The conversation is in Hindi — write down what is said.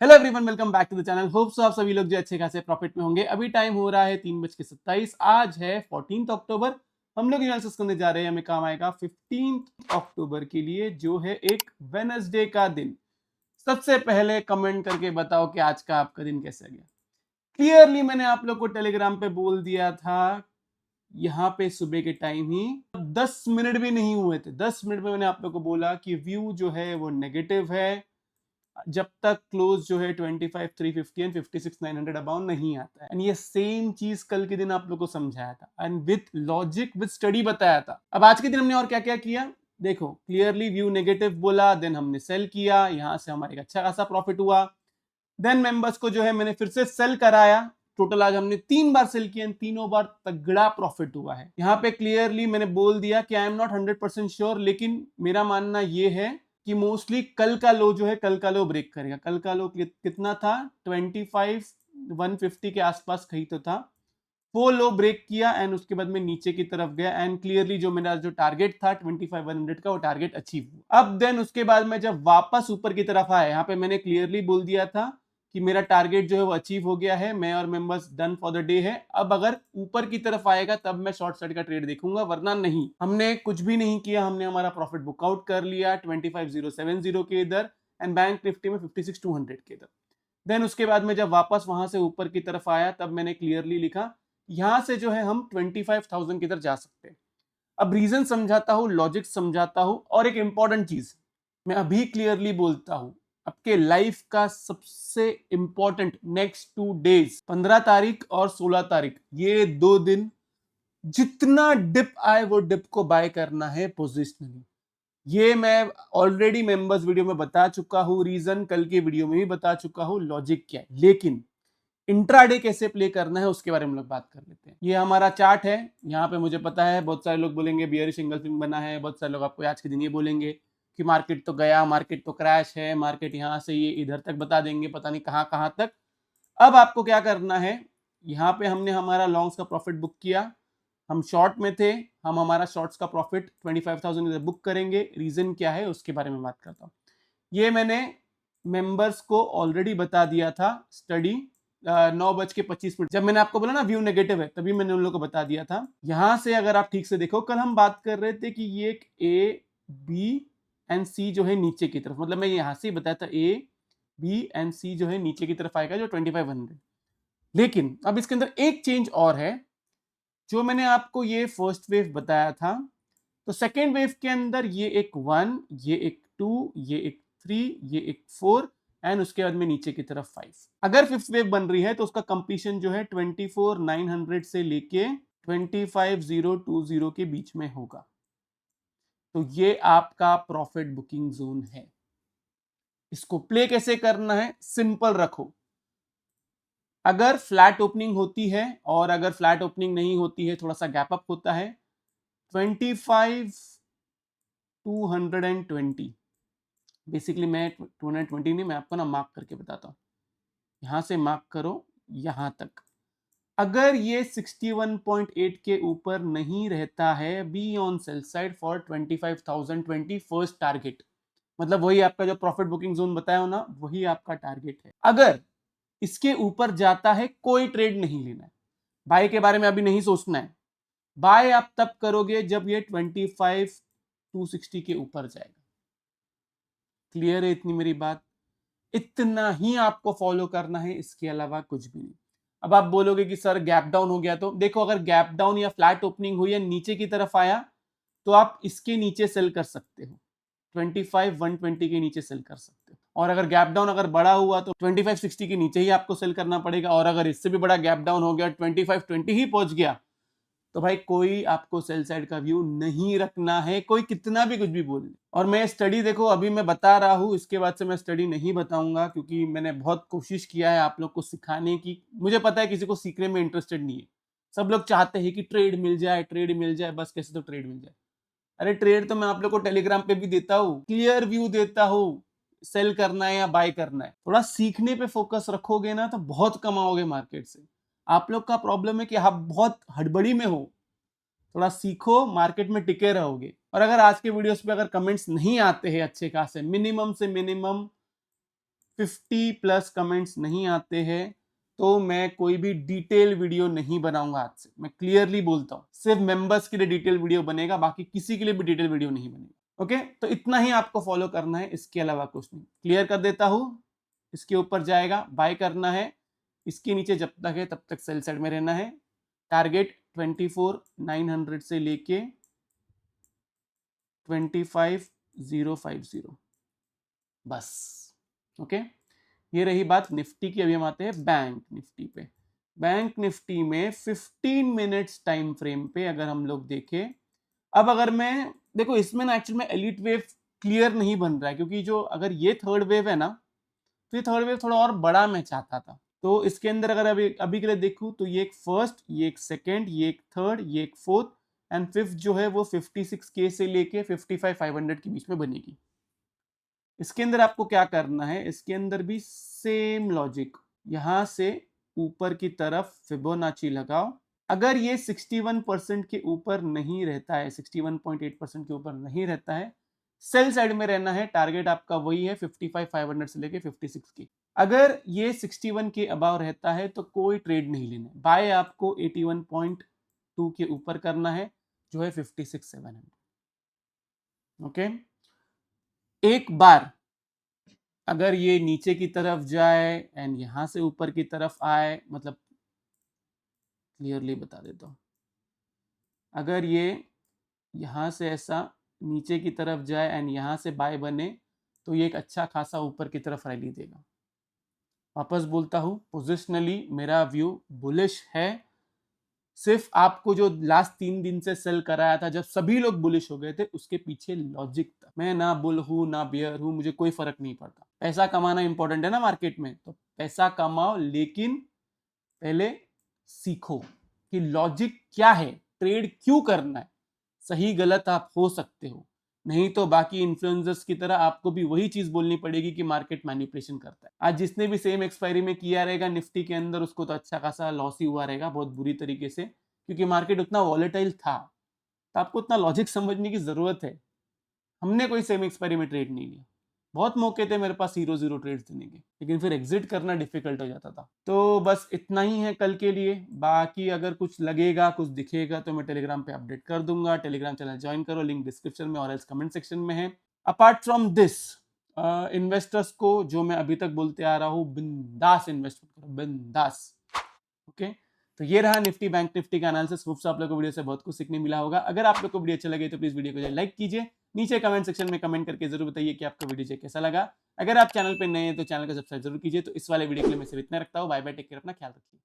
Hello everyone, welcome back to the channel. Hope so आप सभी लोग जो अच्छे खासे प्रॉफिट में होंगे। अभी टाइम हो रहा है 3:27। आज है 14 अक्टूबर। हम लोग एनालिसिस करने जा रहे हैं, हमें काम आएगा 15 अक्टूबर के लिए, जो है एक वेडनेसडे का दिन। सबसे पहले कमेंट करके बताओ कि आज का आपका दिन कैसा गया। क्लियरली मैंने आप लोग को टेलीग्राम पे बोल दिया था, यहाँ पे सुबह के टाइम ही 10 मिनट भी नहीं हुए थे, 10 मिनट में मैंने आप लोग को बोला कि व्यू जो है वो नेगेटिव है जब तक क्लोज जो है 25,350 एंड 56,900 अबाउट नहीं आता है। एंड ये सेम चीज कल के दिन आप लोग को समझाया था and with logic with study बताया था। अब आज के दिन हमने और क्या क्या किया देखो। क्लियरली व्यू नेगेटिव बोला, देन हमने सेल किया, यहां से हमारे अच्छा खासा प्रॉफिट हुआ। देन मेंबर्स को जो है मैंने फिर से सेल कराया। टोटल आज हमने 3 बार सेल किया, तीनों बार तगड़ा प्रॉफिट हुआ है। यहाँ पे क्लियरली मैंने बोल दिया कि आई एम नॉट 100% श्योर, लेकिन मेरा मानना ये है कि मोस्टली कल का लो जो है, कल का लो ब्रेक करेगा। कल का लो कितना था? 25,150 के आसपास कहीं तो था। वो लो ब्रेक किया एंड उसके बाद में नीचे की तरफ गया एंड क्लियरली जो मेरा जो टारगेट था 25,100 का, वो टारगेट अचीव हुआ। अब देन उसके बाद में जब वापस ऊपर की तरफ आया, यहाँ पे मैंने क्लियरली बोल दिया था कि मेरा टारगेट जो है वो अचीव हो गया है, मैं और members done for the day है। अब अगर ऊपर की तरफ आएगा तब मैं शॉर्ट साइड का ट्रेड देखूंगा, वरना नहीं। हमने कुछ भी नहीं किया, हमने हमारा प्रॉफिट बुकआउट कर लिया 25,070 के इधर एंड बैंक निफ्टी में 56,200 के इधर। देन उसके बाद में जब वापस वहां से ऊपर की तरफ आया तब मैंने क्लियरली लिखा यहां से जो है हम 25,000 की तरफ जा सकते हैं। अब रीजन समझाता हूं, लॉजिक समझाता हूं, और एक इंपॉर्टेंट चीज मैं अभी क्लियरली बोलता हूं। आपके लाइफ का सबसे इंपॉर्टेंट नेक्स्ट 2 डेज 15 तारीख और 16 तारीख, ये 2 दिन जितना डिप आए वो डिप को बाय करना है पोजिशनली। ये मैं ऑलरेडी मेंबर्स वीडियो में बता चुका हूं, रीजन कल के वीडियो में भी बता चुका हूं, लॉजिक क्या है। लेकिन इंट्राडे कैसे प्ले करना है उसके बारे में लोग बात कर लेते हैं। ये हमारा चार्ट है। यहाँ पे मुझे पता है बहुत सारे लोग बोलेंगे बियरिश एंगल्फिंग बना है, बहुत सारे लोग आपको आज के दिन ये बोलेंगे कि मार्केट तो गया, मार्केट तो क्रैश है, मार्केट यहाँ से ये इधर तक बता देंगे, पता नहीं कहाँ कहाँ तक। अब आपको क्या करना है, यहाँ पे हमने हमारा लॉन्ग्स का प्रॉफिट बुक किया, हम शॉर्ट में थे, हम हमारा शॉर्ट्स का प्रॉफिट 25,000 इधर बुक करेंगे। रीजन क्या है उसके बारे में बात करता हूँ। ये मैंने मेंबर्स को ऑलरेडी बता दिया था स्टडी 9:25 जब मैंने आपको बोला ना व्यू नेगेटिव है, तभी मैंने उन लोगों को बता दिया था। यहां से अगर आप ठीक से देखो, कल हम बात कर रहे थे कि ये एक ए बी एंड सी जो है नीचे की तरफ, मतलब मैं यहां से बताया था ए बी एंड सी जो है नीचे की तरफ आएगा जो 2500। लेकिन अब इसके अंदर एक चेंज और है। जो मैंने आपको ये फर्स्ट वेव बताया था, तो सेकेंड वेव के अंदर ये एक 1, ये एक 2, ये एक 3, ये एक 4 एंड उसके बाद में नीचे की तरफ 5। अगर फिफ्थ वेव बन रही है तो उसका कंप्लीशन जो है 24,900 से लेके 25,020 के बीच में होगा। तो ये आपका प्रॉफिट बुकिंग जोन है। इसको प्ले कैसे करना है, सिंपल रखो। अगर फ्लैट ओपनिंग होती है और अगर फ्लैट ओपनिंग नहीं होती है, थोड़ा सा गैप अप होता है, 25,220 बेसिकली, मैं 220 नहीं, मैं आपको ना मार्क करके बताता हूँ। यहां से मार्क करो यहां तक। अगर ये 61.8 के ऊपर नहीं रहता है, be on sell side for 25,020 first target, मतलब वही आपका जो प्रॉफिट बुकिंग जोन बताया हो ना, वही आपका टारगेट है। अगर इसके ऊपर जाता है, कोई ट्रेड नहीं लेना है, बाय के बारे में अभी नहीं सोचना है। बाय आप तब करोगे जब ये 25,260 के ऊपर जाएगा। क्लियर है इतनी मेरी बात? इतना ही आपको फॉलो करना है, इसके अलावा कुछ भी नहीं। अब आप बोलोगे कि सर गैप डाउन हो गया, तो देखो अगर गैप डाउन या फ्लैट ओपनिंग हुई या नीचे की तरफ आया तो आप इसके नीचे सेल कर सकते हो, 25,120 के नीचे सेल कर सकते हो। और अगर गैप डाउन अगर बड़ा हुआ तो 25,60 के नीचे ही आपको सेल करना पड़ेगा। और अगर इससे भी बड़ा गैप डाउन हो गया, 25,20 ही पहुंच गया, तो भाई कोई आपको सेल साइड का व्यू नहीं रखना है, कोई कितना भी कुछ भी बोल ले। और मैं स्टडी देखो अभी मैं बता रहा हूं, इसके बाद से मैं स्टडी नहीं बताऊंगा, क्योंकि मैंने बहुत कोशिश किया है आप लोग को सिखाने की। मुझे पता है किसी को सीखने में इंटरेस्टेड नहीं है, सब लोग चाहते हैं कि ट्रेड मिल जाए, ट्रेड मिल जाए, बस कैसे तो ट्रेड मिल जाए। अरे ट्रेड तो मैं आप लोग को टेलीग्राम पे भी देता हूँ, क्लियर व्यू देता हूँ, सेल करना है या बाय करना है। थोड़ा सीखने पे फोकस रखोगे ना तो बहुत कमाओगे मार्केट से। आप लोग का प्रॉब्लम है कि आप बहुत हड़बड़ी में हो, थोड़ा सीखो, मार्केट में टिके रहोगे। और अगर आज के वीडियोस पे अगर कमेंट्स नहीं आते हैं अच्छे खासे, मिनिमम से मिनिमम 50 प्लस कमेंट्स नहीं आते हैं तो मैं कोई भी डिटेल वीडियो नहीं बनाऊंगा आज से। मैं क्लियरली बोलता हूँ, सिर्फ मेंबर्स के लिए डिटेल वीडियो बनेगा, बाकी किसी के लिए भी डिटेल वीडियो नहीं बनेगा। ओके, तो इतना ही आपको फॉलो करना है, इसके अलावा कुछ नहीं। क्लियर कर देता हूं, इसके ऊपर जाएगा, बाय करना है, इसके नीचे जब तक है तब तक सेल साइड में रहना है। टारगेट 24,900 से लेके 25,050 बस। ओके, ये रही बात निफ्टी की। अभी हम आते हैं बैंक निफ्टी पे। बैंक निफ्टी में 15 मिनट्स टाइम फ्रेम पे अगर हम लोग देखें, अब अगर मैं देखो इसमें ना एक्चुअली में एलिट वेव क्लियर नहीं बन रहा है, क्योंकि जो अगर ये थर्ड वेव है ना, तो ये थर्ड वेव थोड़ा और बड़ा मैं चाहता था। तो इसके अंदर अगर अभी के लिए देखूं तो ये एक फर्स्ट, ये एक सेकेंड, ये एक थर्ड, ये एक फोर्थ एंड फिफ्थ जो है वो 56K से लेके 55,500 के बीच में बनेगी। इसके अंदर आपको क्या करना है, इसके अंदर भी सेम लॉजिक, यहां से ऊपर की तरफ फिबोनाची लगाओ। अगर ये 61% के ऊपर नहीं रहता है, 61.8% के ऊपर नहीं रहता है, सेल साइड में रहना है। टारगेट आपका वही है 55,500 से लेके 56 की। अगर ये 61 के अबाव रहता है तो कोई ट्रेड नहीं लेना है। बाय आपको 81.2 के ऊपर करना है, जो है 56,700। ओके, एक बार अगर ये नीचे की तरफ जाए एंड यहां से ऊपर की तरफ आए, मतलब क्लियरली बता देता हूं, अगर ये यहां से ऐसा नीचे की तरफ जाए एंड यहां से बाय बने तो ये एक अच्छा खासा ऊपर की तरफ रैली देगा। वापस बोलता हूं, पोजिशनली मेरा व्यू बुलिश है। सिर्फ आपको जो लास्ट 3 दिन से सेल कराया था, जब सभी लोग बुलिश हो गए थे, उसके पीछे लॉजिक था। मैं ना बुल हूं ना बियर हूं, मुझे कोई फर्क नहीं पड़ता। पैसा कमाना इंपॉर्टेंट है ना मार्केट में, तो पैसा कमाओ, लेकिन पहले सीखो कि लॉजिक क्या है, ट्रेड क्यों करना है। सही गलत आप हो सकते हो, नहीं तो बाकी इन्फ्लुएंसर्स की तरह आपको भी वही चीज बोलनी पड़ेगी कि मार्केट मैनिपुलेशन करता है। आज जिसने भी सेम एक्सपायरी में किया रहेगा निफ्टी के अंदर, उसको तो अच्छा खासा लॉस ही हुआ रहेगा, बहुत बुरी तरीके से, क्योंकि मार्केट उतना वॉलेटाइल था। तो आपको उतना लॉजिक समझने की जरूरत है। हमने कोई सेम एक्सपायरी में ट्रेड नहीं लिया, बहुत मौके थे मेरे पास 0-0 ट्रेड्स देने के, लेकिन फिर एग्जिट करना डिफिकल्ट हो जाता था। तो बस इतना ही है कल के लिए। बाकी अगर कुछ लगेगा, कुछ दिखेगा तो मैं टेलीग्राम पे अपडेट कर दूंगा। टेलीग्राम चैनल ज्वाइन करो, लिंक डिस्क्रिप्शन में और एल्स कमेंट सेक्शन में है। अपार्ट फ्रॉम दिस, इन्वेस्टर्स को जो मैं अभी तक बोलते आ रहा हूँ, बिंदास इन्वेस्टमेंट करो, बिंदास। ओके, तो ये रहा निफ्टी बैंक निफ्टी का एनालिसिस। होप से आप लोगों को वीडियो से बहुत कुछ सीखने मिला होगा। अगर आप लोग को वीडियो अच्छा लगे तो प्लीज वीडियो को लाइक कीजिए, नीचे कमेंट सेक्शन में कमेंट करके जरूर बताइए कि आपको वीडियो कैसा लगा। अगर आप चैनल पे नए हैं तो चैनल को सब्सक्राइब जरूर कीजिए। तो इस वाले वीडियो के लिए मैं सिर्फ इतना रखता हूँ। बाय बाय, टेक केयर, अपना ख्याल रखिए।